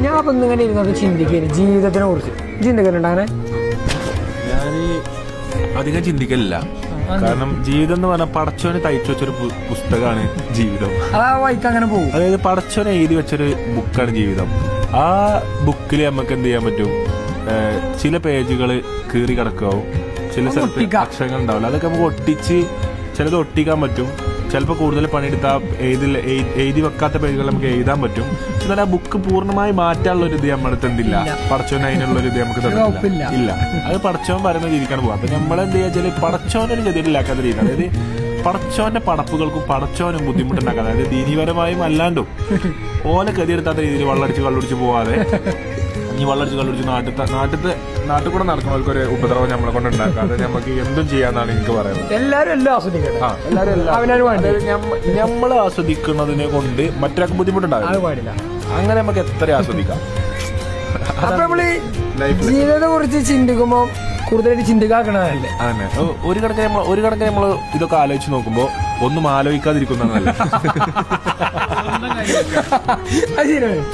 ഞാൻ അപ്പൊ ഇങ്ങനെ ഇരുന്നോട്ട് ചിന്തിക്കുന്നു ജീവിതത്തിനെ കുറിച്ച് ചിന്തിക്കുന്നുണ്ട് അങ്ങനെ. ഞാൻ അധികം ചിന്തിക്കലില്ല. കാരണം ജീവിതം എന്ന് പറഞ്ഞാൽ പടച്ചോനെ തയ്ച്ചു വെച്ചൊരു പുസ്തകമാണ് ജീവിതം. അതാ വൈക്ക് അങ്ങനെ പോകും. അതായത് പടച്ചോനെ എഴുതി വെച്ചൊരു ബുക്കാണ് ജീവിതം. ആ ബുക്കിൽ നമുക്ക് എന്ത് ചെയ്യാൻ പറ്റും? ചില പേജുകൾ കീറി കിടക്കാവും, ചില സ്ഥലത്ത് അക്ഷരങ്ങൾ ഉണ്ടാവില്ല, അതൊക്കെ നമുക്ക് ഒട്ടിച്ച് ചിലത് ഒട്ടിക്കാൻ പറ്റും. ചിലപ്പോൾ കൂടുതൽ പണിയെടുത്താൽ എഴുതി വെക്കാത്ത പേജുകൾ നമുക്ക് എഴുതാൻ പറ്റും. എന്നാൽ ആ ബുക്ക് പൂർണ്ണമായി മാറ്റാനുള്ള ഒരു ഇത് നമ്മുടെ അടുത്ത് എന്തില്ല, പടച്ചോൻ അതിനുള്ള ഒരു ഇത് നമുക്ക് തന്നില്ല. ഇല്ല, അത് പടച്ചോൻ പറയുന്ന രീതിക്കാണ് പോകുക. അപ്പൊ നമ്മളെന്ത് ചെയ്യാ, പടച്ചോനൊരു ഗതിയിലാക്കാത്ത രീതി, അതായത് പടച്ചോന്റെ പടപ്പുകൾക്കും പടച്ചോനും ബുദ്ധിമുട്ടുണ്ടാക്കാം. അതായത് ദീനീപരമായും അല്ലാണ്ടും ഓലെ ഗതിയെടുത്താത്ത രീതിയിൽ വള്ളടിച്ച് കള്ളുടിച്ച് പോവാതെ, ഈ വള്ളടിച്ച് കള്ളുടിച്ച് നാട്ടിൽ കൂടെ നടക്കുന്നവർക്കൊരു ഉപദ്രവം നമ്മളെ കൊണ്ട് ഉണ്ടാക്കാതെ നമുക്ക് എന്തും ചെയ്യാന്നാണ് എനിക്ക് പറയുന്നത്. എല്ലാരും എല്ലാം ആസ്വദിക്കണം. നമ്മൾ ആസ്വദിക്കുന്നതിനെ കൊണ്ട് മറ്റൊരാൾക്ക് ബുദ്ധിമുട്ടുണ്ടാകും പാടില്ല. അങ്ങനെ നമുക്ക് എത്ര ആസ്വദിക്കാം. അപ്പൊ നമ്മള് ജീവിതത്തെ കുറിച്ച് ചിന്തിക്കുമ്പോ കൂടുതലായിട്ട് ചിന്തിക്കാക്കണതല്ലേ? അതന്നെ. ഒരു കണക്കിന് നമ്മൾ ഇതൊക്കെ ആലോചിച്ച് നോക്കുമ്പോ ഒന്നും ആലോചിക്കാതിരിക്കുന്നതല്ല. അത് ശരിയാണ്.